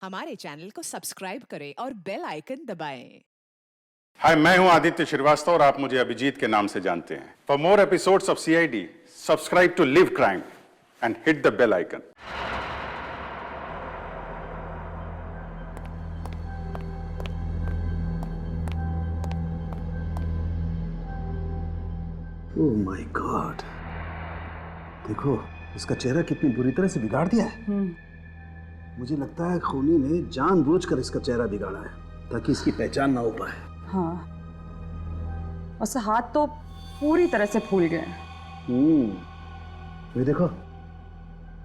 हमारे चैनल को सब्सक्राइब करें और बेल आइकन दबाएं। हाय, मैं हूं आदित्य श्रीवास्तव और आप मुझे अभिजीत के नाम से जानते हैं। For more episodes of CID, subscribe to LIV crime and hit the bell icon. Oh my God, देखो इसका चेहरा कितनी बुरी तरह से बिगाड़ दिया है। मुझे लगता है खूनी ने जानबूझकर इसका चेहरा बिगाड़ा है ताकि इसकी पहचान ना हो पाए। हाँ, उसके हाथ तो पूरी तरह से फूल गए। ये देखो,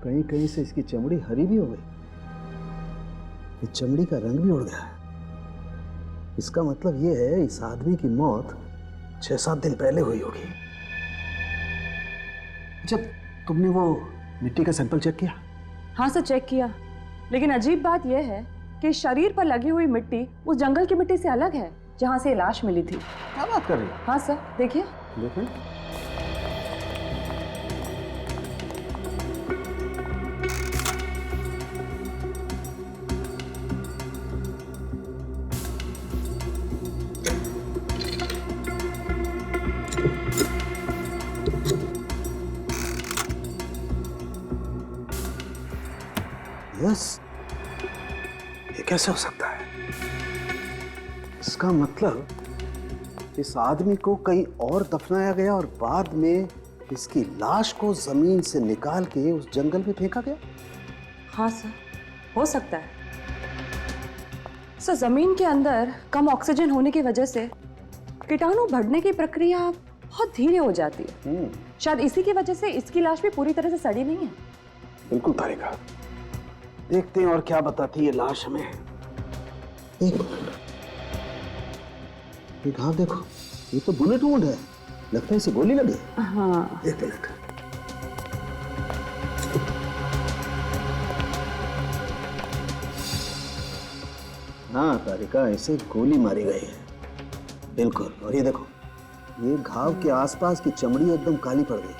कहीं कहीं से इसकी चमड़ी हरी भी हो गई। इस चमड़ी का रंग भी उड़ गया है। इसका मतलब ये है इस आदमी की मौत 6-7 दिन पहले हुई होगी। जब तुमने वो मिट्टी का सैंपल चेक किया? हाँ सर, चेक किया, लेकिन अजीब बात यह है कि शरीर पर लगी हुई मिट्टी उस जंगल की मिट्टी से अलग है जहाँ से लाश मिली थी। क्या बात कर रही हो? हाँ सर, देखिए। देखो, यस, ये कैसे हो सकता है? इसका मतलब इस आदमी को कहीं और दफनाया गया और बाद में इसकी लाश को जमीन से निकाल के उस जंगल में फेंका गया। हाँ सर, हो सकता है। सर, जमीन के अंदर कम ऑक्सीजन होने की वजह से कीटाणु बढ़ने की प्रक्रिया बहुत धीरे हो जाती है। शायद इसी की वजह से इसकी लाश भी पूरी तरह से सड़ी नहीं है। बिल्कुल तारिका, देखते हैं और क्या बताती है लाश हमें। एक मिनट, ये घाव देखो, ये तो बुलेट वुंड है। लगता है इसे गोली लगी। हाँ, एक मिनट, हाँ तारिका, इसे गोली मारी गई है बिल्कुल। और ये देखो, ये घाव के आसपास की चमड़ी एकदम काली पड़ गई।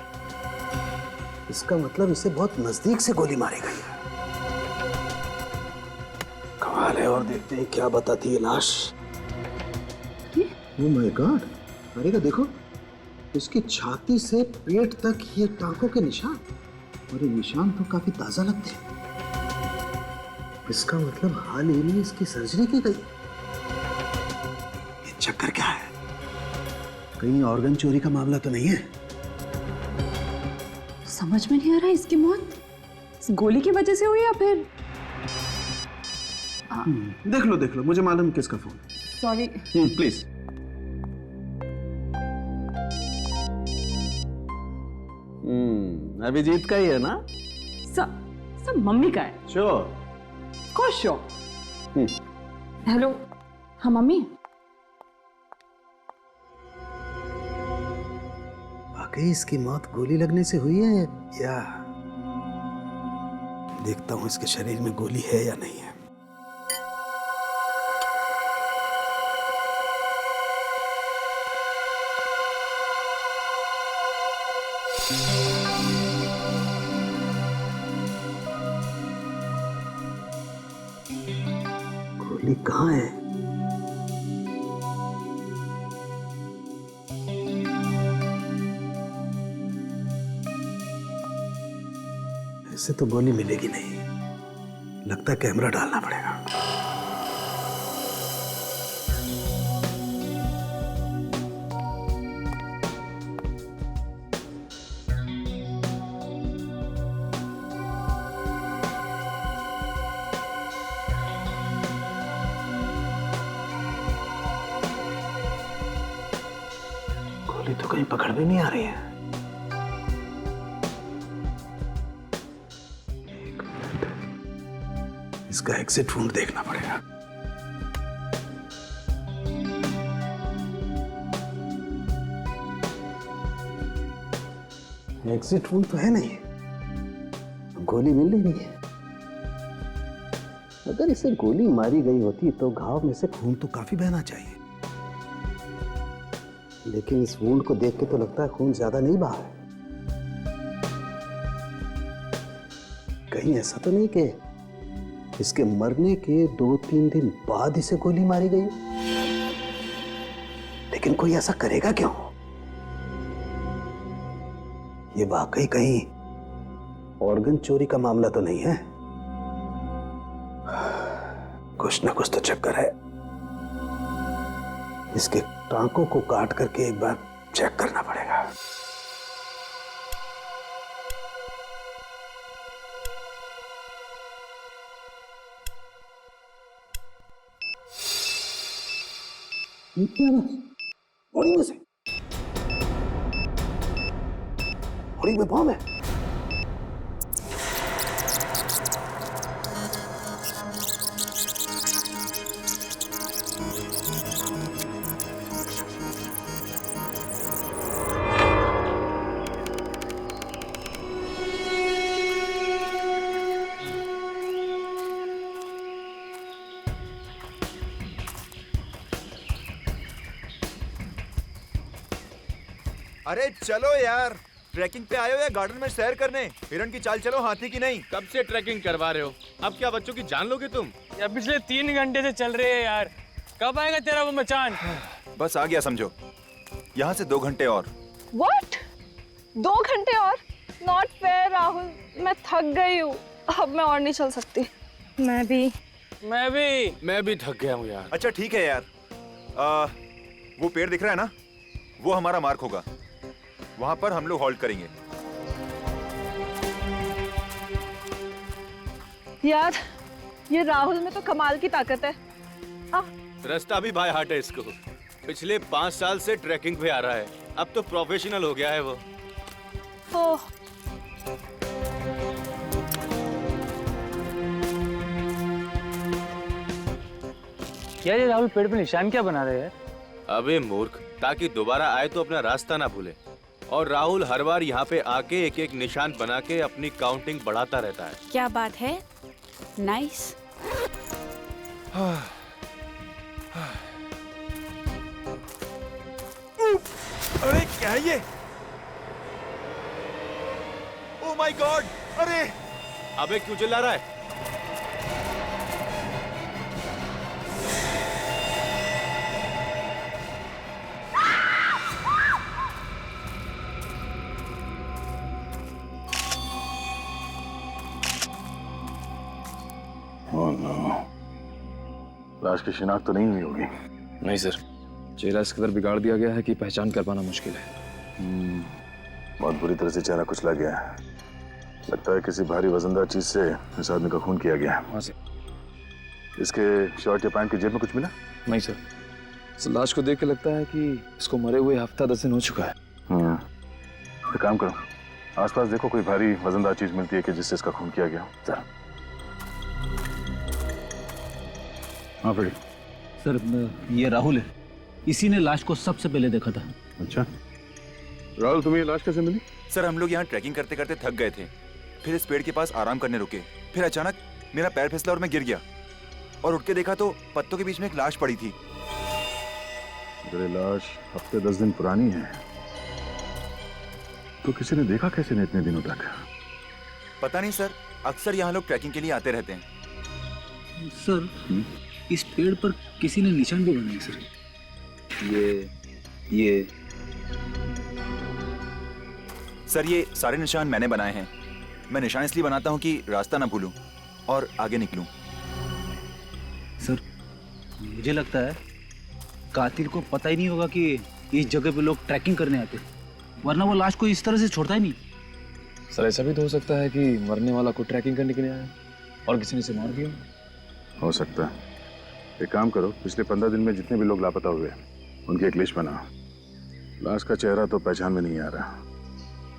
इसका मतलब इसे बहुत नजदीक से गोली मारी गई है। कमाल है। और देखते हैं क्या बताती है लाश। ओह माय गॉड, तारिका देखो, इसकी छाती से पेट तक ये टांकों के निशान, और ये निशान तो काफी ताजा लगते हैं। इसका मतलब हाल ही में इसकी सर्जरी की गई। ये चक्कर क्या है? कहीं ऑर्गन चोरी का मामला तो नहीं है? समझ में नहीं आ रहा इसकी मौत इस गोली की वजह से हुई या फिर देख लो, मुझे मालूम किसका फोन। सॉरी। प्लीज। अभिजीत का ही है ना? सब मम्मी का है। श्योर? खुश हो? हेलो, हाँ मम्मी। वाकई इसकी मौत गोली लगने से हुई है या? देखता हूं इसके शरीर में गोली है या नहीं है। गोली कहाँ है? ऐसे तो गोली मिलेगी नहीं। लगता है कैमरा डालना पड़ेगा। गोली तो कहीं पकड़ भी नहीं आ रही है। एक मिनट, इसका एग्जिट वुंड देखना पड़ेगा। एग्जिट वुंड तो है नहीं, गोली मिल नहीं रही है। अगर इसे गोली मारी गई होती तो घाव में से खून तो काफी बहना चाहिए, लेकिन इस वुंड को देख के तो लगता है खून ज्यादा नहीं बहा है। कहीं ऐसा तो नहीं कि इसके मरने के 2-3 दिन बाद इसे गोली मारी गई। लेकिन कोई ऐसा करेगा क्यों? ये वाकई कहीं ऑर्गन चोरी का मामला तो नहीं है? कुछ ना कुछ तो चक्कर है। इसके टांकों को काट करके एक बार चेक करना पड़ेगा। बॉडी में से बॉडी में बॉम्ब है। अरे चलो यार, ट्रैकिंग पे आए हो या गार्डन में सैर करने? हिरन की चाल चलो, हाथी की नहीं। कब से ट्रैकिंग करवा रहे हो? अब क्या बच्चों की जान लोगे तुम? यार पिछले 3 घंटे से चल रहे हैं यार, कब आएगा तेरा वो मचान? बस आ गया समझो। यहाँ से 2 घंटे और। What? 2 घंटे और? Not fair राहुल, मैं थक गई हूँ, अब मैं और नहीं चल सकती। मैं भी थक गया हूँ यार। अच्छा ठीक है यार, वो पेड़ दिख रहा है ना, वो हमारा मार्क होगा। वहां पर हम लोग हॉल्ट करेंगे। यार ये राहुल में तो कमाल की ताकत है। रास्ता भी बाय हार्ट है इसको। पिछले 5 साल से ट्रैकिंग पे आ रहा है, अब तो प्रोफेशनल हो गया है वो। ओह क्या ये राहुल पेड़ पे निशान क्या बना रहे हैं? अबे मूर्ख, ताकि दोबारा आए तो अपना रास्ता ना भूले। और राहुल हर बार यहाँ पे आके एक एक निशान बना के अपनी काउंटिंग बढ़ाता रहता है। क्या बात है, नाइस। अरे क्या है ये? ओह माय गॉड! अरे अबे क्यों चिल्ला रहा है? लाश की शिनाख्त तो नहीं हुई होगी? नहीं सर, चेहरा इस कदर बिगाड़ दिया गया है कि पहचान कर पाना मुश्किल है। बहुत बुरी तरह से चेहरा कुचला गया है। लगता है किसी भारी वजनदार चीज से इस आदमी का खून किया गया है। हाँ सर। इसके शर्ट या पैंट की जेब में कुछ मिला? नहीं सर, इस लाश को देख के लगता है कि इसको मरे हुए हफ्ता 10 दिन हो चुका है। एक काम करो, आसपास देखो कोई भारी वजनदार चीज मिलती है कि जिससे इसका खून किया गया। सर हाँ फ्रेडी। सर ये राहुल है, इसी ने लाश को सबसे पहले देखा था। अच्छा राहुल, तुम्हें ये लाश कैसे मिली? सर हम लोग यहाँ ट्रैकिंग करते करते थक गए थे, फिर इस पेड़ के पास आराम करने रुके, फिर अचानक मेरा पैर फिसला और मैं गिर गया और उठ के देखा तो पत्तों के बीच में एक लाश पड़ी थी। अगर ये लाश हफ्ते 10 दिन पुरानी है तो किसी ने देखा कैसे नहीं इतने दिनों तक? पता नहीं सर, अक्सर यहाँ लोग ट्रैकिंग के लिए आते रहते हैं। सर इस पेड़ पर किसी ने निशान भी बनाए सर। ये सर ये सारे निशान मैंने बनाए हैं। मैं निशान इसलिए बनाता हूँ कि रास्ता ना भूलूं और आगे निकलूं। सर मुझे लगता है कातिल को पता ही नहीं होगा कि इस जगह पे लोग ट्रैकिंग करने आते, वरना वो लाश को इस तरह से छोड़ता ही नहीं। सर ऐसा भी तो हो सकता है कि मरने वाला को ट्रैकिंग करने के लिए आया और किसी ने इसे मार दिया। हो सकता है। एक काम करो, पिछले 15 दिन में जितने भी लोग लापता हुए उनकी एक लिस्ट बनाओ। लाश का चेहरा तो पहचान में नहीं आ रहा,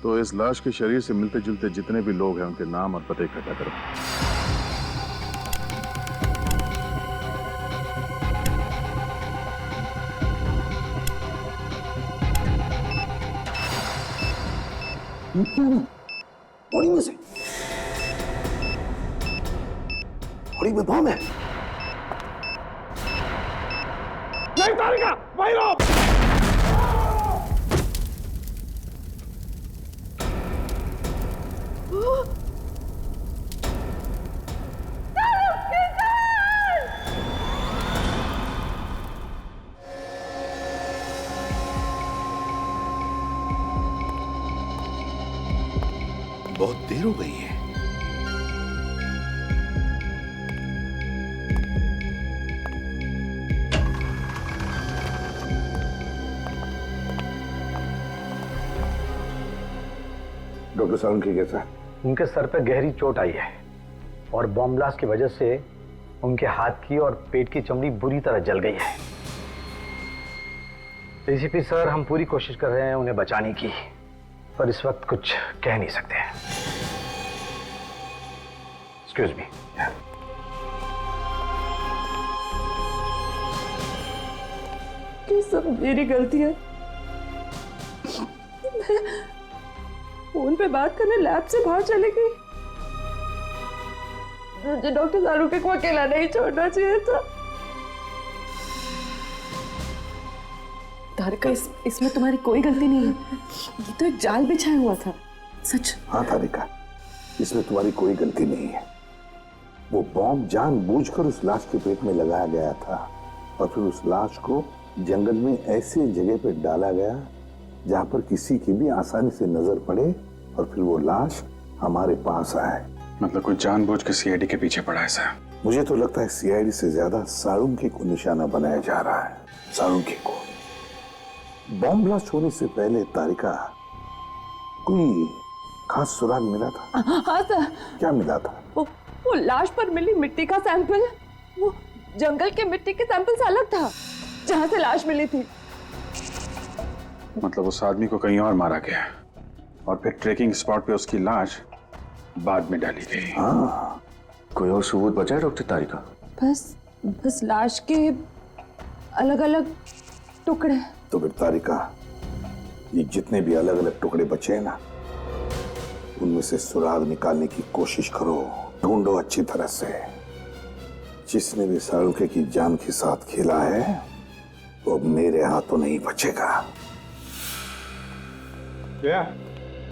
तो इस लाश के शरीर से मिलते जुलते जितने भी लोग हैं उनके नाम और पते इकट्ठा करो। बॉडी में से बॉडी में बॉम्ब है। नहीं तारिका, वहीं रहो। बहुत देर हो गई है। डॉक्टर सालुंखे कैसा है? उनके सर पे गहरी चोट आई है और बॉम्ब ब्लास्ट की वजह से उनके हाथ की और पेट की चमड़ी बुरी तरह जल गई है। डीसीपी सर, हम पूरी कोशिश कर रहे हैं उन्हें बचाने की, पर इस वक्त कुछ कह नहीं सकते हैं। Excuse me. ये सब मेरी गलती है। फोन पे बात करने लैब से बाहर चली गई। मुझे डॉक्टर सालुंखे को अकेला नहीं छोड़ना चाहिए था। तारिका, इसमें तुम्हारी कोई गलती नहीं है। ये तो एक जाल बिछाया हुआ था। सच। हाँ तारिका, इसमें तुम्हारी कोई गलती नहीं है। वो बॉम्ब जानबूझकर उस लाश के पेट में लगाया गया था और फिर उस लाश को जंगल में ऐसे जगह पे डाला गया जहां पर किसी की भी आसानी से नजर पड़े और फिर वो लाश हमारे पास आए। मतलब कोई जानबूझ के सीआईडी के पीछे पड़ा है सर? मुझे तो लगता है सीआईडी से ज्यादा सालुंखे को निशाना बनाया जा रहा है। सालुंखे को। बॉम्ब ब्लास्ट होने से पहले तारिका, कोई खास सुराग मिला था? हाँ सर। क्या मिला था? वो लाश पर मिली मिट्टी का सैंपल, वो जंगल के मिट्टी के सैंपल से अलग था जहां से लाश मिली थी। मतलब उस आदमी को कहीं और मारा गया और फिर ट्रेकिंग स्पॉट पे उसकी लाश बाद में डाली गई। हाँ। कोई और सबूत बचा है डॉक्टर तारिका? बस लाश के अलग अलग टुकड़े। तो फिर तारिका, ये जितने भी अलग अलग टुकड़े बचे हैं ना, उनमें से सुराग निकालने की कोशिश करो, ढूंढो अच्छी तरह से। जिसने भी सालुंखे की जान के साथ खेला है वो अब मेरे हाथों नहीं बचेगा। क्या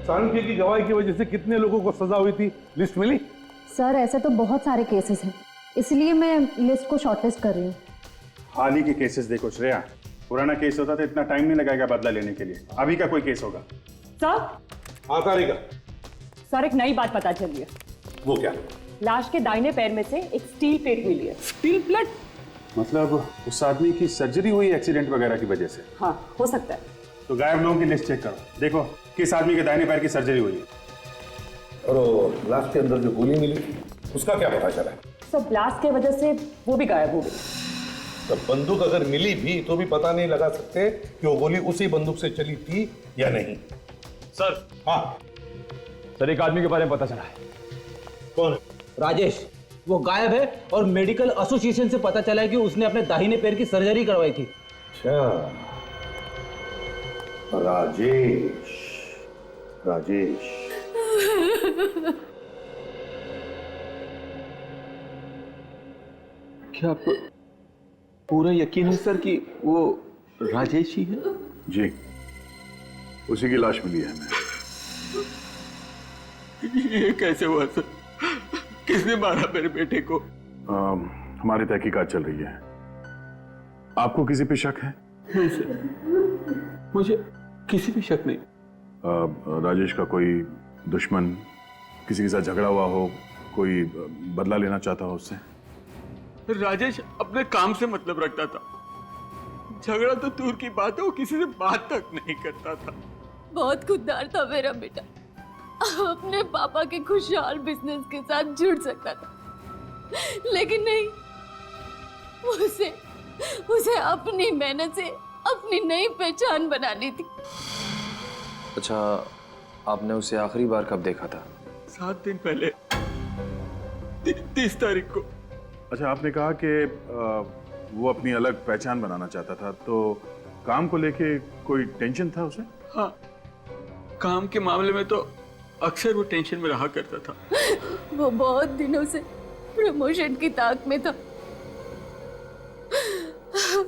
सालुंखे की गवाही की वजह से कितने लोगों को सजा हुई थी, लिस्ट मिली? सर, ऐसे तो बहुत सारे केसेस हैं, इसलिए मैं लिस्ट को शॉर्टलिस्ट कर रही हूँ। हाल ही के केसेस देखो श्रेया, पुराना केस होता तो इतना टाइम नहीं लगेगा बदला लेने के लिए। अभी का कोई केस होगा? सर। हाँ तारिका। सर, एक नई बात पता चली है। वो क्या? लाश के दाहिने पैर में से एक स्टील प्लेट मिली है। Steel plate? मतलब उस आदमी की सर्जरी हुई एक्सीडेंट वगैरह की वजह से? हाँ, हो सकता है। तो गायब लोगों की लिस्ट चेक करो, देखो किस आदमी के दाहिने पैर की सर्जरी हुई है। और लाश के अंदर जो गोली मिली उसका क्या पता चला? सब ब्लास्ट की वजह से वो भी गायब हो गई। तो बंदूक अगर मिली भी तो भी पता नहीं लगा सकते कि वो गोली उसी बंदूक से चली थी या नहीं। सर। हाँ सर, एक आदमी के बारे में पता चला है। कौन? राजेश। वो गायब है और मेडिकल एसोसिएशन से पता चला है कि उसने अपने दाहिने पैर की सर्जरी करवाई थी। अच्छा, राजेश। राजेश। क्या आपको पूरा यकीन है सर कि वो राजेश ही है? जी, उसी की लाश मिली है हमें। ये कैसे हुआ सर? किसने मारा मेरे बेटे को? हमारी तहकीकात चल रही है। आपको किसी पे शक है? नहीं सर, मुझे किसी पे शक नहीं। राजेश का कोई दुश्मन, किसी के साथ झगड़ा हुआ हो, कोई बदला लेना चाहता हो उससे? राजेश अपने काम से मतलब रखता था। झगड़ा तो दूर की बात है, वो किसी से बात तक नहीं करता था। बहुत खुददार था मेरा बेटा, अपने पापा के खुशहाल बिजनेस के साथ जुड़ सकता था, लेकिन नहीं, उसे अपनी मेहनत से अपनी नई पहचान बनानी थी। अच्छा, आपने उसे आखिरी बार कब देखा था? 7 दिन पहले, 30 तारीख को। अच्छा, आपने कहा कि वो अपनी अलग पहचान बनाना चाहता था, तो काम को लेके कोई टेंशन था उसे? हाँ, काम के मामले में तो अक्सर वो टेंशन में रहा करता था। वो बहुत दिनों से प्रमोशन की ताक में था।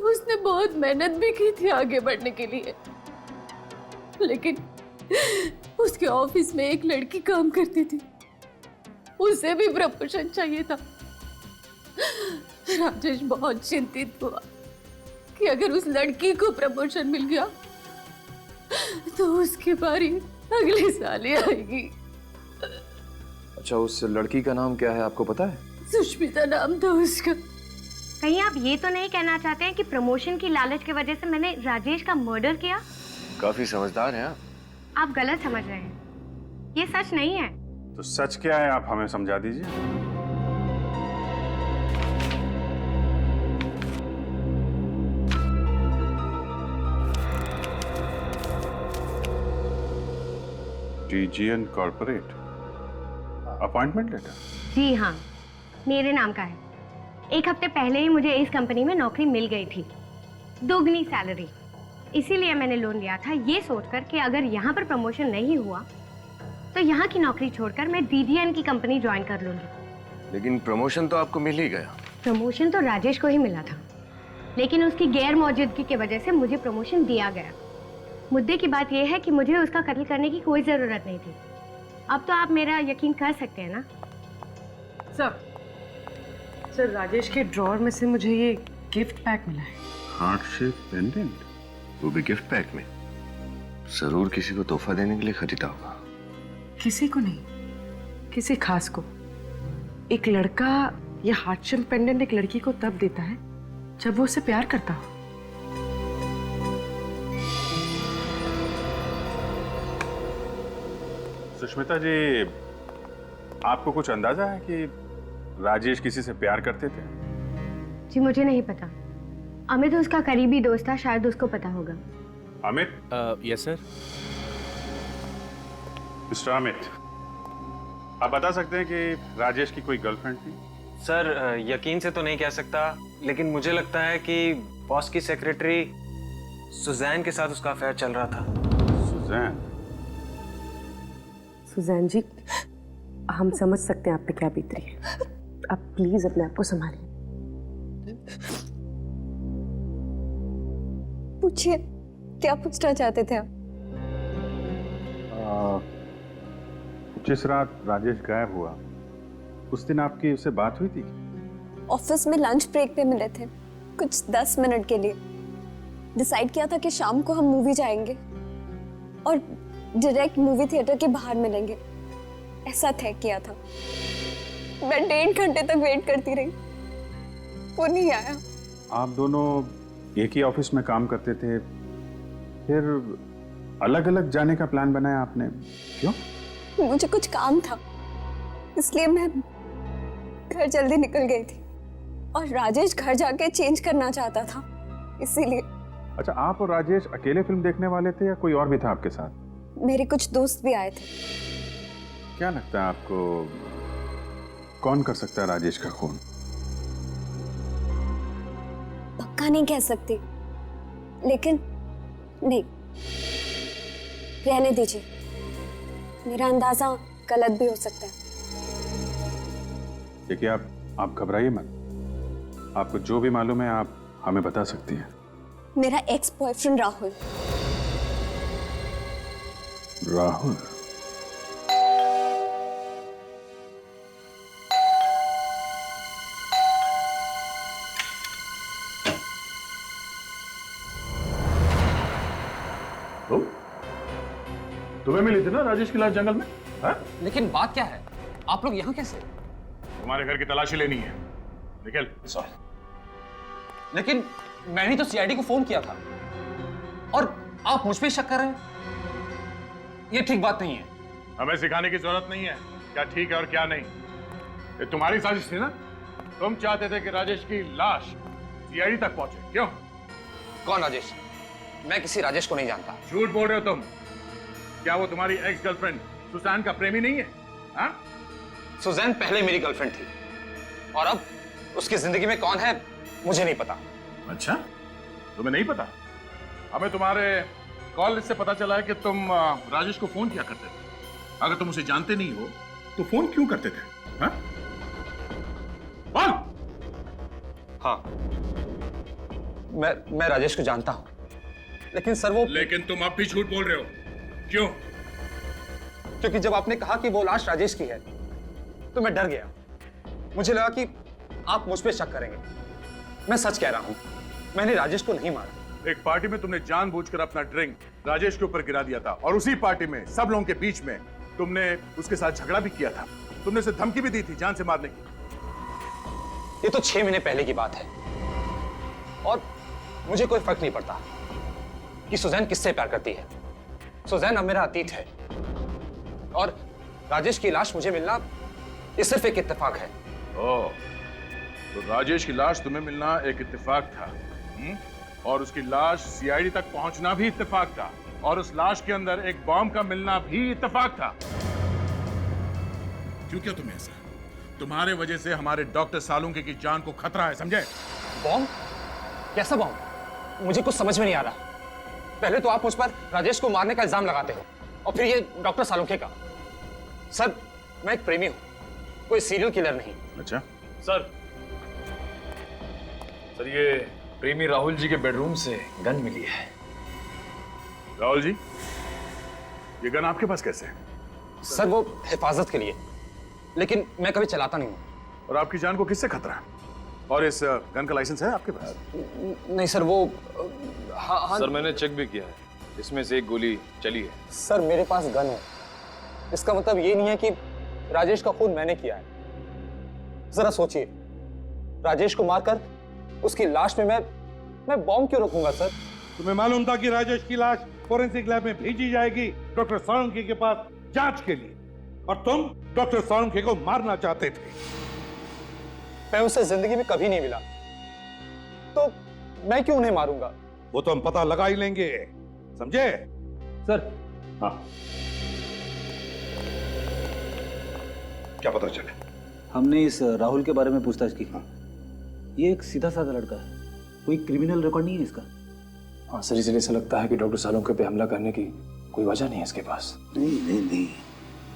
उसने बहुत मेहनत भी की थी आगे बढ़ने के लिए, लेकिन उसके ऑफिस में एक लड़की काम करती थी, उसे भी प्रमोशन चाहिए था। राजेश बहुत चिंतित हुआ कि अगर उस लड़की को प्रमोशन मिल गया तो उसकी बारी अगले साल ही आएगी। अच्छा, उस लड़की का नाम क्या है आपको पता है? सुष्मिता नाम था उसका। कहीं आप ये तो नहीं कहना चाहते हैं कि प्रमोशन की लालच की वजह से मैंने राजेश का मर्डर किया? काफी समझदार हैं आप। आप गलत समझ रहे हैं, ये सच नहीं है। तो सच क्या है, आप हमें समझा दीजिए। TGN corporate appointment letter? जी हाँ, मेरे नाम का है। 1 हफ्ते पहले ही मुझे इस कंपनी में नौकरी मिल गई थी, दोगुनी सैलरी। इसीलिए मैंने लोन लिया था, ये सोचकर कि अगर यहाँ पर प्रमोशन नहीं हुआ तो यहाँ की नौकरी छोड़कर मैं DGN की कंपनी ज्वाइन कर लूंगी। लेकिन प्रमोशन तो आपको मिल ही गया। प्रमोशन तो राजेश को ही मिला था, लेकिन उसकी गैर मौजूदगी की वजह से मुझे प्रमोशन दिया गया। मुद्दे की बात यह है कि मुझे उसका कत्ल करने की कोई जरूरत नहीं थी। अब तो आप मेरा यकीन कर सकते हैं ना? सर राजेश के ड्रॉअर में से मुझे ये गिफ्ट पैक मिला है। हार्ट शेप पेंडेंट, वो भी गिफ्ट पैक में। जरूर किसी को तोहफा देने के लिए खरीदा होगा। किसी को नहीं, किसी खास को। एक लड़का ये हार्ट शेप पेंडेंट एक लड़की को तब देता है जब वो उसे प्यार करता हो। सुष्मिता जी, आपको कुछ अंदाजा है कि राजेश किसी से प्यार करते थे? जी मुझे नहीं पता। अमित उसका करीबी दोस्त था, शायद उसको पता होगा। Amit? Yes sir. Mister Amit, आप बता सकते हैं कि राजेश की कोई गर्लफ्रेंड थी? सर यकीन से तो नहीं कह सकता, लेकिन मुझे लगता है कि बॉस की सेक्रेटरी सुजैन के साथ उसका अफेयर चल रहा था। सुजैन? सुजैन जी, हम समझ सकते हैं आप पे क्या बीत रही है। आप प्लीज अपने आप को संभालिए। पूछिए, क्या पूछना चाहते थे आप? जिस रात राजेश गायब हुआ, उस दिन आपकी उससे बात हुई थी? ऑफिस में लंच ब्रेक पे मिले थे, कुछ 10 मिनट के लिए। डिसाइड किया था कि शाम को हम मूवी जाएंगे और डायरेक्ट मूवी थिएटर के बाहर मिलेंगे, ऐसा तय किया था। मैं 1.5 घंटे तक वेट करती रही, वो नहीं आया। आप दोनों एक ही ऑफिस में काम करते थे, फिर अलग अलग जाने का प्लान बनाया आपने, क्यों? मुझे कुछ काम था, इसलिए मैं घर जल्दी निकल गई थी और राजेश घर जाके चेंज करना चाहता था, इसीलिए। अच्छा, आप और राजेश अकेले फिल्म देखने वाले थे या कोई और भी था आपके साथ? मेरे कुछ दोस्त भी आए थे। क्या लगता है आपको, कौन कर सकता है राजेश का खून? पक्का नहीं कह सकती, लेकिन नहीं, रहने दीजिए। मेरा अंदाजा गलत भी हो सकता है। देखिए, आप घबराइए मत। आपको जो भी मालूम है आप हमें बता सकती हैं। मेरा एक्स बॉयफ्रेंड राहुल। राहुल? तुम्हें मिली थी ना राजेश की लाश जंगल में? हा? लेकिन बात क्या है, आप लोग यहाँ कैसे? तुम्हारे घर की तलाशी लेनी है, निकल। सॉरी, लेकिन मैंने तो सीआईडी को फोन किया था और आप मुझ पे शक कर रहे हैं। ये ठीक बात नहीं है। हमें सिखाने की जरूरत नहीं है क्या ठीक है और क्या नहीं। ये तुम्हारी साजिश थी ना? तुम चाहते थे कि राजेश की लाश सीआईडी तक पहुंचे, क्यों? कौन राजेश? मैं किसी राजेश को नहीं जानता। झूठ बोल रहे हो तुम। क्या वो तुम्हारी एक्स गर्लफ्रेंड सुजैन का प्रेमी नहीं है? हाँ? सुजैन पहले मेरी गर्लफ्रेंड थी और अब उसकी जिंदगी में कौन है मुझे नहीं पता। अच्छा, तुम्हें नहीं पता? हमें तुम्हारे कॉल लिस्ट से पता चला है कि तुम राजेश को फोन किया करते थे। अगर तुम उसे जानते नहीं हो तो फोन क्यों करते थे? हाँ? बोल। हाँ, मैं राजेश को जानता हूं, लेकिन सर वो। लेकिन तुम अब भी झूठ बोल रहे हो, क्यों? क्योंकि जब आपने कहा कि वो लाश राजेश की है तो मैं डर गया। मुझे लगा कि आप मुझ पे शक करेंगे। मैं सच कह रहा हूं, मैंने राजेश को नहीं मारा। एक पार्टी में तुमने जानबूझकर अपना ड्रिंक राजेश के ऊपर गिरा दिया था और उसी पार्टी में सब लोगों के बीच में तुमने उसके साथ झगड़ा भी किया था। तुमने उसे धमकी भी दी थी जान से मारने की। ये तो 6 महीने पहले की बात है और मुझे कोई फर्क नहीं पड़ता कि सुजैन किससे प्यार करती है। सुजैन अब मेरा अतीत है और राजेश की लाश मुझे मिलना ये सिर्फ एक इत्तेफाक है। ओह, तो राजेश की लाश तुम्हें मिलना एक इत्तेफाक था, और उसकी लाश सीआईडी तक पहुंचना भी इत्तेफाक था, और उस लाश के अंदर एक बॉम्ब का मिलना भी इत्तेफाक था। क्यों किया तुम्हें ऐसा? तुम्हारे वजह से हमारे डॉक्टर सालुंके की जान को खतरा है, समझे? बॉम्ब? कैसा बॉम्ब? मुझे कुछ समझ में नहीं आ रहा। पहले तो आप मुझ पर राजेश को मारने का इल्जाम लगाते हो और फिर ये डॉक्टर सालुंके का। सर, मैं एक प्रेमी हूं, कोई सीरियल किलर नहीं। अच्छा सर, ये प्रेमी राहुल जी के बेडरूम से गन मिली है। राहुल जी, ये गन आपके पास कैसे है? सर, वो हिफाजत के लिए, लेकिन मैं कभी चलाता नहीं हूं। और आपकी जान को किससे खतरा है? और इस गन का लाइसेंस है आपके पास? नहीं सर, वो हाँ। सर, मैंने चेक भी किया है, इसमें से एक गोली चली है। सर, मेरे पास गन है, इसका मतलब ये नहीं है कि राजेश का खून मैंने किया है। जरा सोचिए, राजेश को मारकर उसकी लाश में मैं बॉम्ब क्यों रखूंगा सर? तुम्हें मालूम था कि राजेश की लाश फोरेंसिक लैब में भेजी जाएगी डॉक्टर सालुंके के पास जांच के लिए, और तुम डॉक्टर सालुंके को मारना चाहते थे। मैं उसे जिंदगी में कभी नहीं मिला, तो मैं क्यों उन्हें मारूंगा? वो तो हम पता लगा ही लेंगे, समझे? सर। हाँ, क्या पता चले? हमने इस राहुल के बारे में पूछताछ की। ये एक सीधा साधा लड़का है, कोई क्रिमिनल रिकॉर्ड नहीं है इसका। हाँ सर, इसलिए ऐसा लगता है कि डॉक्टर सालुंके पे हमला करने की कोई वजह नहीं है इसके पास। नहीं,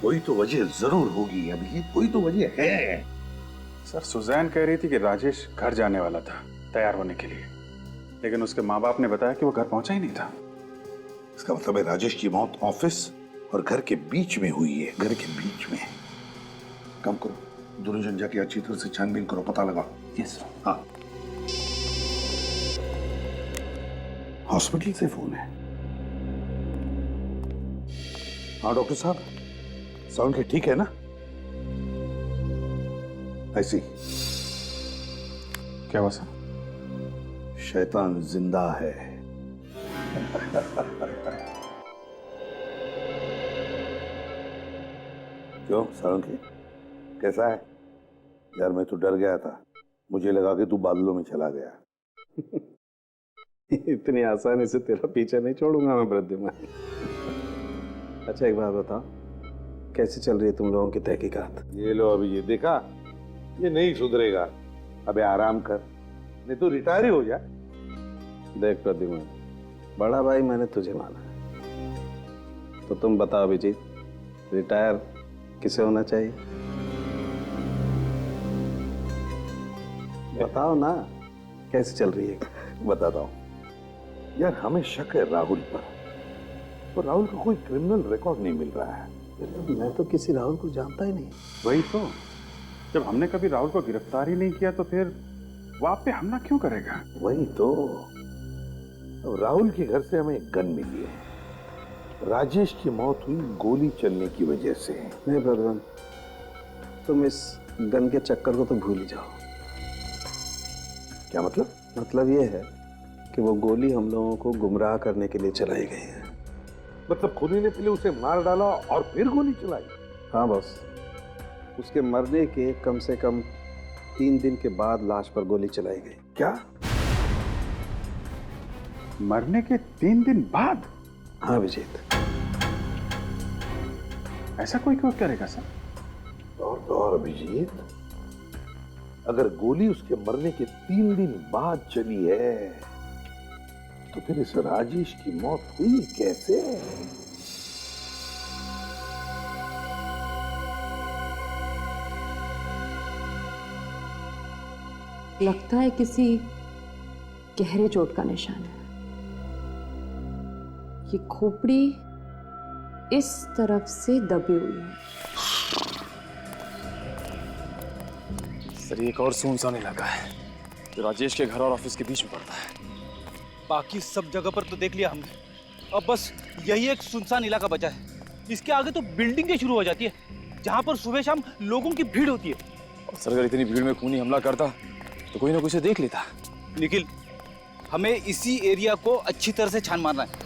कोई तो वजह जरूर होगी अभी, कोई तो वजह है। सर, सुजैन कह रही थी कि राजेश घर जाने वाला था तैयार होने के लिए, लेकिन उसके माँ बाप ने बताया कि वो घर पहुंचा ही नहीं था। इसका मतलब है राजेश की मौत ऑफिस और घर के बीच में हुई है, घर के बीच में। काम करो, दोनों जन जाके अच्छी तरह से छानबीन करो, पता लगाओ। यस। हाँ, हॉस्पिटल से फोन है। हाँ डॉक्टर साहब, साउंड ठीक है ना? ऐसी क्या हुआ सर? शैतान जिंदा है। क्यों सालुंके, कैसा है? यार मैं तो डर गया था, मुझे लगा कि तू बादलों में चला गया। इतनी आसानी से तेरा पीछा नहीं छोड़ूंगा मैं वृद्धिमान। अच्छा, एक बात बताओ, कैसे चल रही है तुम लोगों की तहकीकात? ये लो, अभी ये देखा, ये नहीं सुधरेगा। अबे आराम कर, नहीं तो रिटायर ही हो जा। देख प्रद्युमन, बड़ा भाई मैंने तुझे माना है, तो तुम बताओ अभिजीत, रिटायर किसे होना चाहिए? बताओ ना, कैसे चल रही है? बताता हूँ यार, हमें शक है राहुल पर, और राहुल का कोई क्रिमिनल रिकॉर्ड नहीं मिल रहा है। मैं तो किसी राहुल को जानता ही नहीं। वही तो, जब हमने कभी राहुल को गिरफ्तार ही नहीं किया तो फिर वो आप पे हमला क्यों करेगा? वही तो, अब राहुल के घर से हमें एक गन मिली है। राजेश की मौत हुई गोली चलने की वजह से। नहीं प्रद्युमन, तुम इस गन के चक्कर को तो भूल ही जाओ। क्या मतलब? मतलब ये है कि वो गोली हम लोगों को गुमराह करने के लिए चलाई गई है। मतलब खुनी ने पहले उसे मार डाला और फिर गोली चलाई? हाँ बॉस, उसके मरने के कम से कम 3 दिन के बाद लाश पर गोली चलाई गई। क्या? मरने के 3 दिन बाद? हाँ अभिजीत। ऐसा कोई क्यों करेगा सर? और अभिजीत, अगर गोली उसके मरने के 3 दिन बाद चली है, तो फिर इस राजेश की मौत हुई कैसे? लगता है किसी गहरे चोट का निशान है। ये खोपड़ी इस तरफ से दबी हुई है। सर, एक और सुनसान इलाका है जो राजेश के घर और ऑफिस के बीच में पड़ता है। बाकी सब जगह पर तो देख लिया हमने, अब बस यही एक सुनसान इलाका बचा है। इसके आगे तो बिल्डिंगें शुरू हो जाती है। जहाँ पर सुबह शाम लोगों की भीड़ होती है। और सर अगर इतनी भीड़ में खूनी हमला करता तो कोई ना कोई उसे देख लेता। निखिल, हमें इसी एरिया को अच्छी तरह से छान मारना है।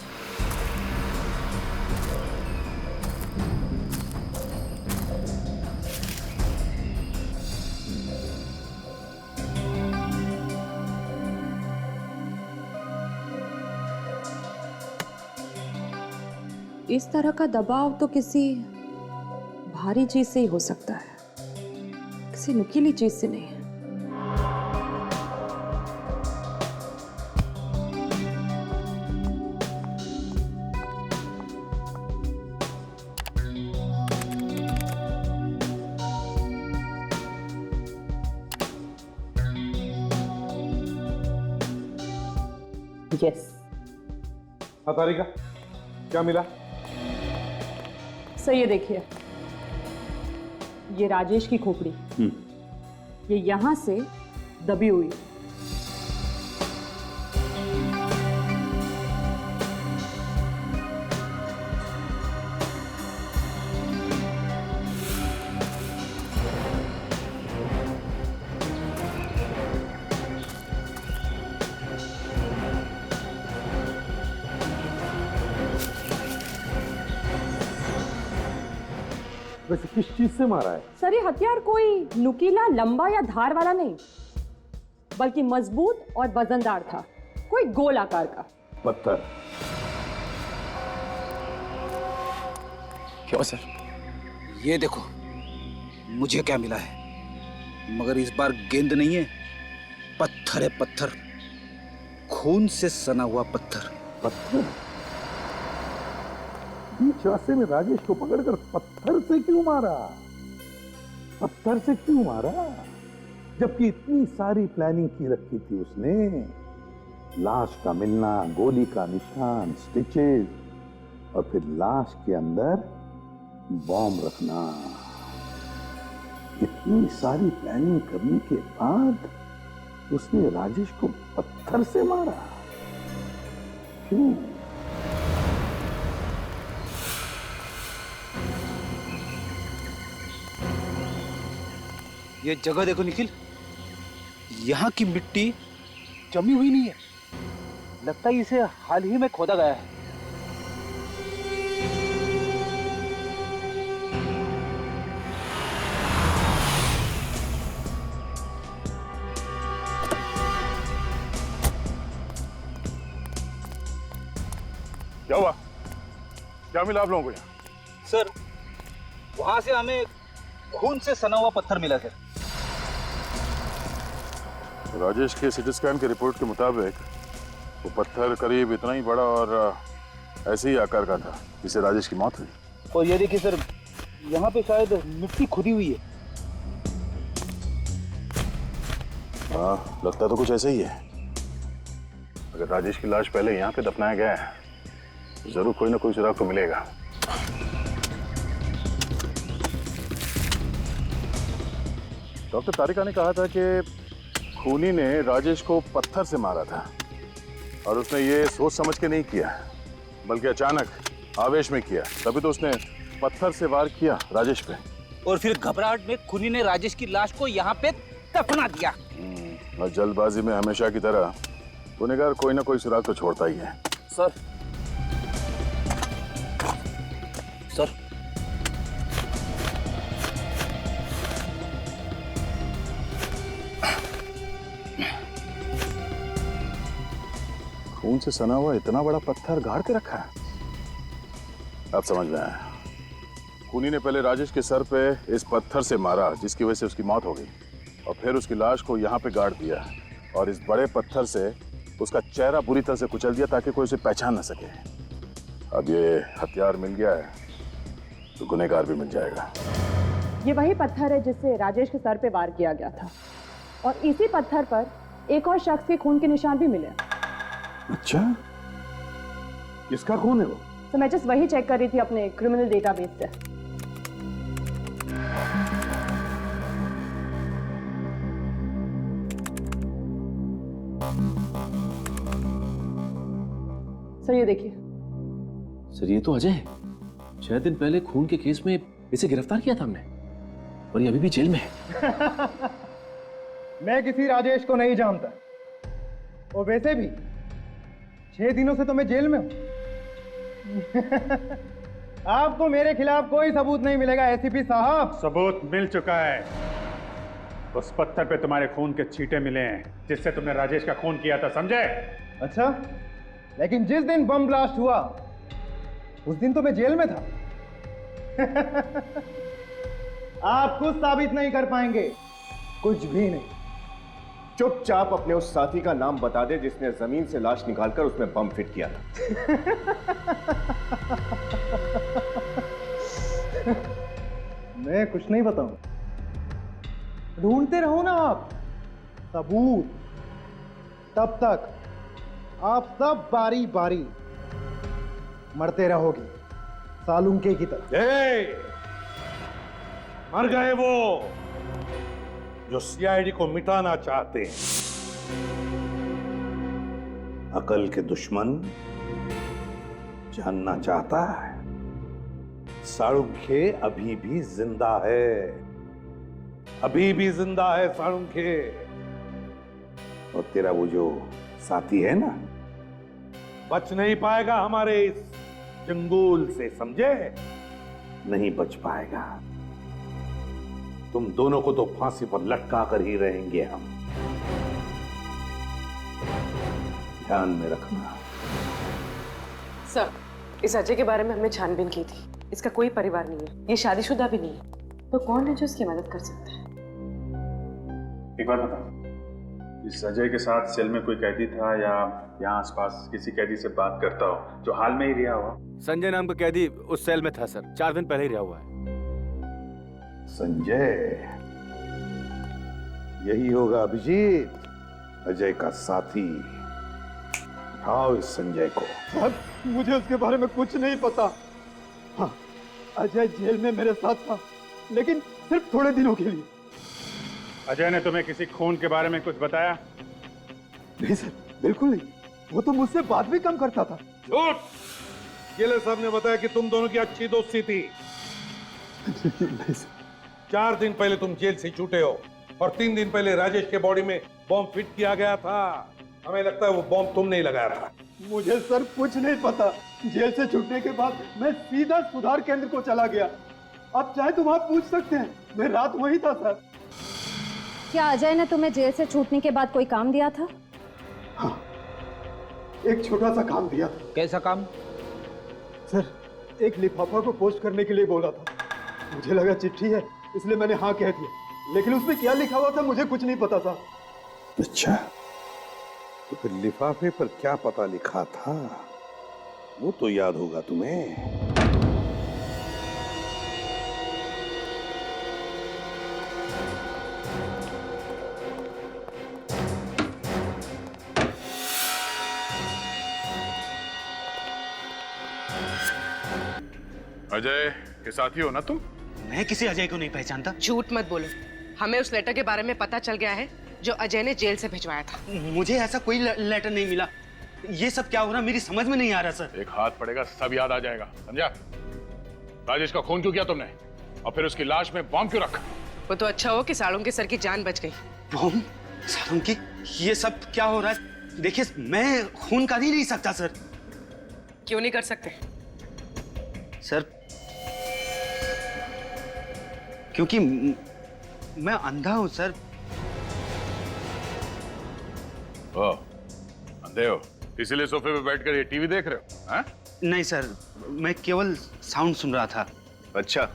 इस तरह का दबाव तो किसी भारी चीज से ही हो सकता है, किसी नुकीली चीज से नहीं। यस। हाँ तारिका, क्या मिला? सर ये देखिए, ये राजेश की खोपड़ी, ये यहां से दबी हुई है। वैसे किस चीज से मारा है? सर ये हथियार कोई नुकीला, लंबा या धार वाला नहीं, बल्कि मजबूत और वजनदार था, कोई गोल आकार का पत्थर। क्यों सर? ये देखो, मुझे क्या मिला है, मगर इस बार गेंद नहीं है, पत्थर है, पत्थर, खून से सना हुआ पत्थर। पत्थर? बीच रास्ते में राजेश को पकड़कर पत्थर से क्यों मारा? पत्थर से क्यों मारा? जबकि इतनी सारी प्लानिंग की रखी थी उसने, लाश का मिलना, गोली का निशान, स्टिचेस, और फिर लाश के अंदर बॉम्ब रखना। इतनी सारी प्लानिंग करने के बाद उसने राजेश को पत्थर से मारा। क्यों? ये जगह देखो निखिल, यहाँ की मिट्टी जमी हुई नहीं है, लगता है इसे हाल ही में खोदा गया है। क्या हुआ? क्या मिला आप लोगों को यहाँ? सर, वहां से हमें खून से सना हुआ पत्थर मिला सर। राजेश के सिटी स्कैन की रिपोर्ट के मुताबिक वो पत्थर करीब इतना ही बड़ा और ऐसे ही आकार का था जिससे राजेश की मौत हुई। और ये देखिए सर, यहाँ पे शायद मिट्टी खुदी हुई है। हाँ, लगता तो कुछ ऐसा ही है। अगर राजेश की लाश पहले यहाँ पे दफनाया गया है तो जरूर कोई ना कोई सुराग तो मिलेगा। डॉक्टर तारिका ने कहा था कि खूनी ने राजेश को पत्थर से मारा था और उसने ये सोच समझ के नहीं किया, बल्कि अचानक आवेश में किया। तभी तो उसने पत्थर से वार किया राजेश पे, और फिर घबराहट में खूनी ने राजेश की लाश को यहाँ पे दफना दिया। और जल्दबाजी में हमेशा की तरह गुनहगार कोई ना कोई सुराग तो छोड़ता ही है। सर, सर, खून से सना हुआ इतना बड़ा पत्थर गाड़ के रखा है। अब समझ में आया। खूनी ने पहले राजेश के सर पे इस पत्थर से मारा जिसकी वजह से उसकी मौत हो गई, और फिर उसकी लाश को यहाँ पे गाड़ दिया और इस बड़े पत्थर से उसका चेहरा बुरी तरह से कुचल दिया ताकि कोई उसे पहचान न सके। अब ये हथियार मिल गया है तो गुनहगार भी मिल जाएगा। ये वही पत्थर है जिससे राजेश के सर पे वार किया गया था, और इसी पत्थर पर एक और शख्स के खून के निशान भी मिले। अच्छा, किसका खून है वो? तो मैं जस्ट वही चेक कर रही थी अपने क्रिमिनल डेटाबेस से। सर ये देखिए। सर ये तो अजय है। 6 दिन पहले खून के केस में इसे गिरफ्तार किया था हमने और ये अभी भी जेल में है। मैं किसी राजेश को नहीं जानता, और वैसे भी 6 दिनों से तो मैं जेल में हूं। आपको मेरे खिलाफ कोई सबूत नहीं मिलेगा एसीपी साहब। सबूत मिल चुका है। उस पत्थर पे तुम्हारे खून के छींटे मिले हैं जिससे तुमने राजेश का खून किया था, समझे? अच्छा, लेकिन जिस दिन बम ब्लास्ट हुआ उस दिन तो मैं जेल में था। आप कुछ साबित नहीं कर पाएंगे, कुछ भी नहीं। चुपचाप अपने उस साथी का नाम बता दे जिसने जमीन से लाश निकालकर उसमें बम फिट किया था। मैं कुछ नहीं बताऊं। ढूंढते रहो ना आप सबूत, तब तक आप सब बारी बारी मरते रहोगे सालुंके की तरह। मर गए वो जो सीआईडी को मिटाना चाहते हैं। अकल के दुश्मन जानना चाहता है साळुंखे अभी भी जिंदा है, अभी भी जिंदा है साळुंखे। और तेरा वो जो साथी है ना, बच नहीं पाएगा हमारे इस चंगुल से, समझे? नहीं बच पाएगा। तुम दोनों को तो फांसी पर लटका कर ही रहेंगे हम, ध्यान में रखना। सर, इस अजय के बारे में हमने छानबीन की थी। इसका कोई परिवार नहीं है, ये शादीशुदा भी नहीं है, तो कौन है जो इसकी मदद कर सकता है? एक बात बताओ, इस अजय के साथ सेल में कोई कैदी था या यहाँ आसपास किसी कैदी से बात करता हो जो हाल में ही रिहा हुआ? संजय नाम का कैदी उस सेल में था सर, 4 दिन पहले ही रिहा हुआ है। संजय, यही होगा अभिजीत, अजय का साथी। उठाओ इस संजय को। साहब, मुझे उसके बारे में कुछ नहीं पता। हाँ, अजय जेल में मेरे साथ था, लेकिन सिर्फ थोड़े दिनों के लिए। अजय ने तुम्हें किसी खून के बारे में कुछ बताया? नहीं सर, बिल्कुल नहीं। वो तो मुझसे बात भी कम करता था। झूठ! जेलर साहब ने बताया कि तुम दोनों की अच्छी दोस्ती थी। नहीं सर। 4 दिन पहले तुम जेल से छूटे हो और 3 दिन पहले राजेश के बॉडी में बॉम्ब फिट किया गया था। हमें लगता है वो बॉम्ब तुमने ही लगाया था। मुझे सर कुछ नहीं पता। जेल से छूटने के बाद मैं सीधा सुधार केंद्र को चला गया। आप चाहे तो वहां पूछ सकते हैं, मैं रात वही था सर। क्या अजय ने तुम्हें जेल से छूटने के बाद कोई काम दिया था? हाँ, एक छोटा सा काम दिया था। कैसा काम? सर, एक लिफाफा को पोस्ट करने के लिए बोला था। मुझे लगा चिट्ठी है, इसलिए मैंने हाँ कह दिया, लेकिन उसमें क्या लिखा हुआ था मुझे कुछ नहीं पता था। अच्छा, तो फिर लिफाफे पर क्या पता लिखा था वो तो याद होगा तुम्हें। अजय के साथी हो ना तुम? मैं किसी अजय को नहीं पहचानता। झूठ मत बोलो, हमें उस लेटर के बारे में पता चल गया है जो अजय ने जेल से भिजवाया था। मुझे ऐसा कोई लेटर नहीं मिला। ये सब क्या हो रहा मेरी समझ में नहीं आ रहा सर। एक हाथ पड़ेगा सब याद आ जाएगा, समझा? राजेश का खून क्यों किया तुमने और फिर उसकी लाश में बॉम्ब क्यों रखा? वो तो अच्छा हो कि साळुंके सर की जान बच गई। बॉम्ब? साळुंके? ये सब क्या हो रहा है? देखिए, मैं खून कर ही नहीं सकता सर। क्यों नहीं कर सकते? सर, क्योंकि मैं अंधा हूं सर। अंधे हो इसीलिए सोफे पे बैठकर ये टीवी देख रहे हो? हाँ? नहीं सर, मैं केवल साउंड सुन रहा था। अच्छा,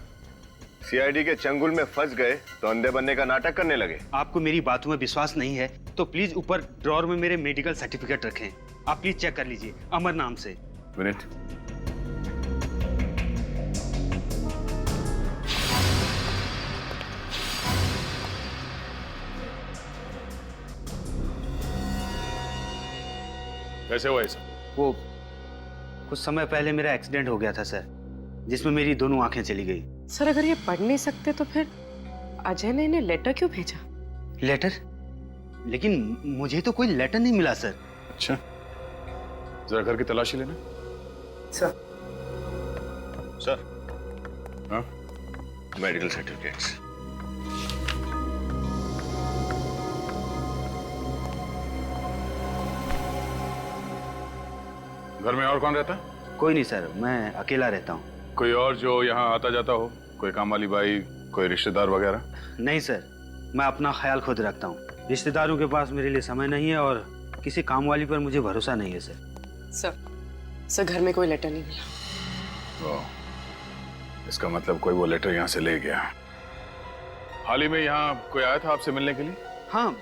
सीआईडी के चंगुल में फंस गए तो अंधे बनने का नाटक करने लगे। आपको मेरी बातों में विश्वास नहीं है तो प्लीज ऊपर ड्रॉर में मेरे मेडिकल सर्टिफिकेट रखें। आप प्लीज चेक कर लीजिए, अमर नाम से। मिनट। कैसे हुआ ऐसा? वो कुछ समय पहले मेरा एक्सीडेंट हो गया था सर, जिसमें मेरी दोनों आंखें चली गई। सर, अगर ये पढ़ नहीं सकते तो फिर अजय ने इन्हें लेटर क्यों भेजा? लेटर? लेकिन मुझे तो कोई लेटर नहीं मिला सर। अच्छा, जरा घर की तलाशी लेना। सर। सर। हाँ? Medical certificates. घर में और कौन रहता? कोई नहीं सर, मैं अकेला रहता हूँ। कोई और जो यहाँ आता जाता हो? कोई काम वाली बाई, कोई रिश्तेदार वगैरह? नहीं सर, मैं अपना ख्याल खुद रखता हूँ। रिश्तेदारों के पास मेरे लिए समय नहीं है और किसी काम वाली पर मुझे भरोसा नहीं है सर। सर घर में कोई लेटर नहीं मिला। इसका मतलब कोई वो लेटर यहाँ से ले गया। हाल ही में यहाँ कोई आया था आपसे मिलने के लिए? हाँ,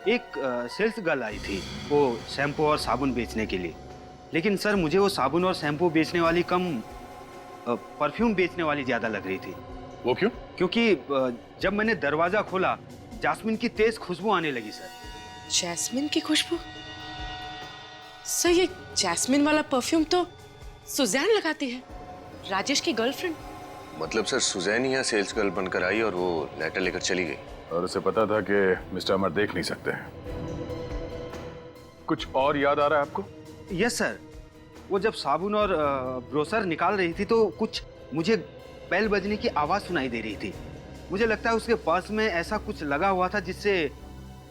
एक सेल्स गर्ल आई थी, वो शैम्पू और साबुन बेचने के लिए। लेकिन सर मुझे वो साबुन और शैम्पू बेचने वाली कम परफ्यूम बेचने वाली ज्यादा लग रही थी। वो क्यों? क्योंकि जब मैंने दरवाजा खोला जास्मिन की तेज खुशबू आने लगी सर। जैस्मिन की खुशबू? सर ये जैस्मिन वाला परफ्यूम तो सुजैन लगाती है, राजेश की गर्लफ्रेंड। मतलब सर सुजैन यहाँ सेल्स गर्ल बनकर आई और वो लेटर लेकर चली गई। और उसे पता था कि मिस्टर अमर देख नहीं सकते हैं। कुछ और याद आ रहा है आपको? यस सर, वो जब साबुन और ब्रोसर निकाल रही थी तो कुछ मुझे बेल बजने की आवाज सुनाई दे रही थी। मुझे लगता है उसके पर्स में ऐसा कुछ लगा हुआ था जिससे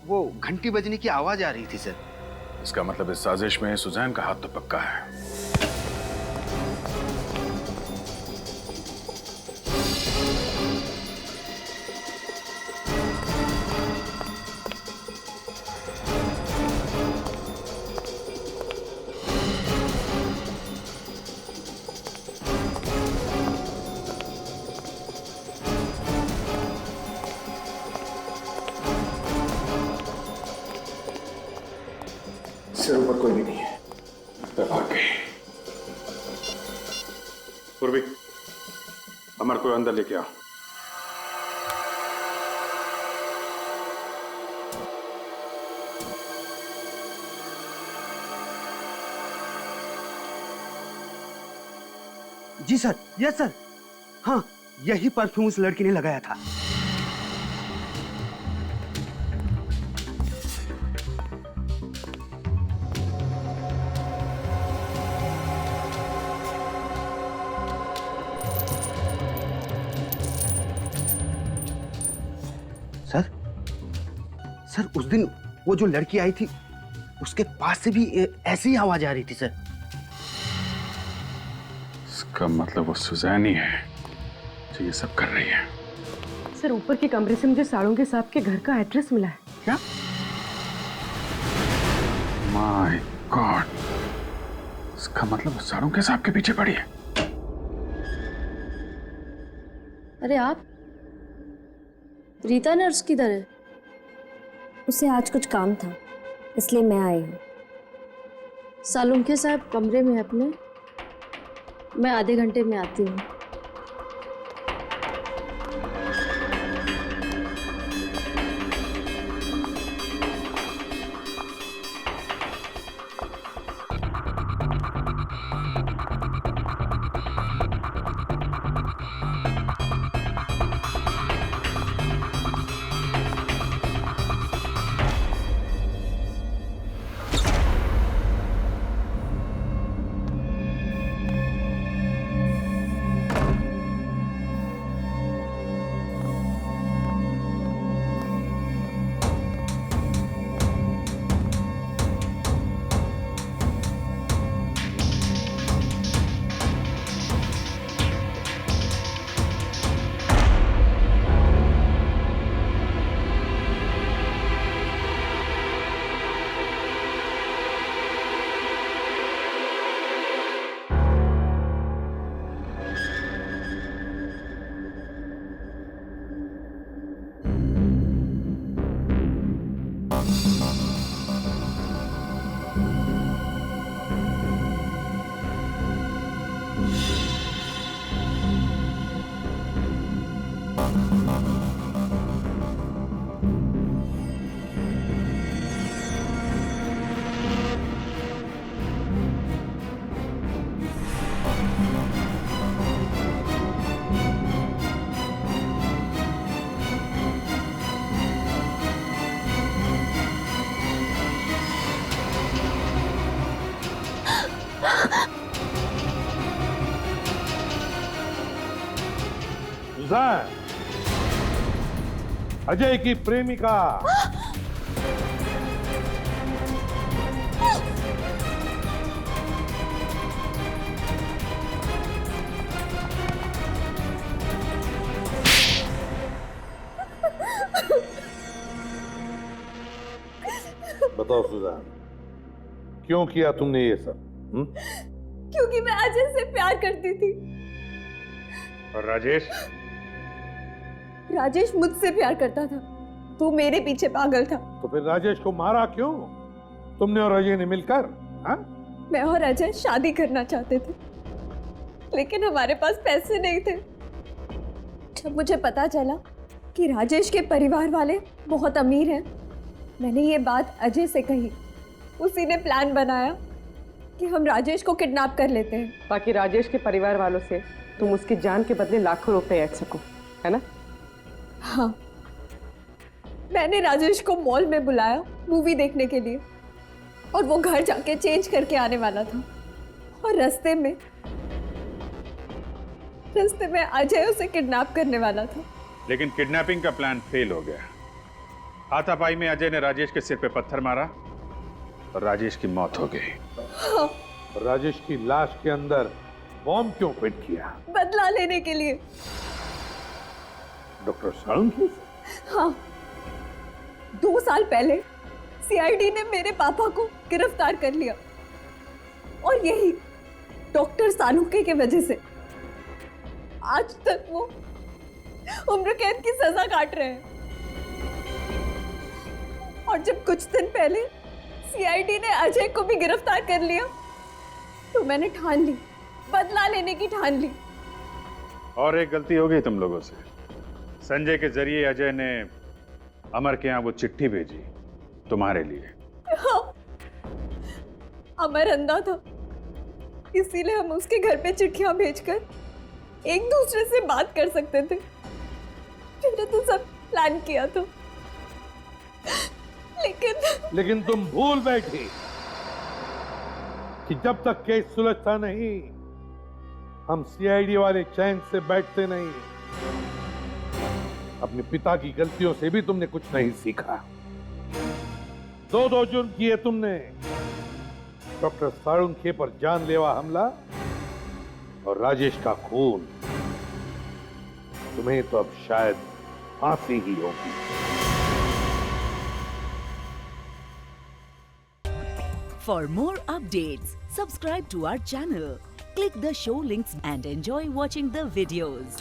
वो घंटी बजने की आवाज आ रही थी सर। इसका मतलब इस साजिश में सुजैन का हाथ तो पक्का है। सिर ऊपर कोई भी नहीं है। भाग गई। पूर्वी, अमर को अंदर लेके आओ। जी सर, यस सर। हाँ, यही परफ्यूम उस लड़की ने लगाया था। सर उस दिन वो जो लड़की आई थी उसके पास से भी ऐसी ही आवाज आ रही थी सर। इसका मतलब वो सुजैन ही है जो ये सब कर रही है। सर ऊपर के कमरे से मुझे साड़ोंके साहब के घर का एड्रेस मिला है। क्या? माय गॉड, इसका मतलब वो साड़ोंके साहब के पीछे पड़ी है। अरे आप, रीता नर्स किधर है? उसे आज कुछ काम था इसलिए मैं आई हूँ। सालुंखे साहब कमरे में अपने, मैं आधे घंटे में आती हूँ। सुजान, अजय की प्रेमिका। बताओ सुजान, क्यों किया तुमने ये सब? क्योंकि मैं अजय से प्यार करती थी। और राजेश? राजेश मुझसे प्यार करता था, तू मेरे पीछे पागल था। तो फिर राजेश को मारा क्यों? तुमने और अजय ने मिलकर? हाँ? मैं और अजय शादी करना चाहते थे, लेकिन हमारे पास पैसे नहीं थे। जब मुझे पता चला कि राजेश के परिवार वाले बहुत अमीर हैं, मैंने ये बात अजय से कही। उसी ने प्लान बनाया कि हम राजेश को किडनैप कर लेते हैं, ताकि राजेश के परिवार वालों से तुम उसकी जान के बदले लाखों रुपए ऐंठ सको, है ना? हाँ, मैंने राजेश को मॉल में बुलाया मूवी देखने के लिए, और वो घर जाके चेंज करके आने वाला था। और रास्ते में अजय उसे किडनैप करने वाला था। लेकिन किडनैपिंग का प्लान फेल हो गया। हाथापाई में अजय ने राजेश के सिर पे पत्थर मारा और राजेश की मौत हो गई। हाँ। राजेश की लाश के अंदर बॉम्ब क्यों फिट किया? बदला लेने के लिए। डॉक्टर साळुंखे की? हाँ, 2 साल पहले सीआईडी ने मेरे पापा को गिरफ्तार कर लिया, और यही डॉक्टर साळुंखे की वजह से आज तक वो उम्र कैद की सजा काट रहे हैं। और जब कुछ दिन पहले सीआईडी ने अजय को भी गिरफ्तार कर लिया, तो मैंने ठान ली, बदला लेने की ठान ली। और एक गलती हो गई तुम लोगों से। संजय के जरिए अजय ने अमर के यहाँ वो चिट्ठी भेजी तुम्हारे लिए। हाँ, अमर अंधा था, इसीलिए हम उसके घर पे चिट्ठियां भेजकर एक दूसरे से बात कर सकते थे। मैंने तो सब प्लान किया था, लेकिन तुम भूल बैठी कि जब तक केस सुलझता नहीं, हम सीआईडी वाले चैन से बैठते नहीं। अपने पिता की गलतियों से भी तुमने कुछ नहीं सीखा। 2 जुर्म किए तुमने, डॉक्टर साळुंखे पर जानलेवा हमला और राजेश का खून। तुम्हें तो अब शायद फांसी ही होगी। For more updates, subscribe to our channel, click the show links and enjoy watching the videos.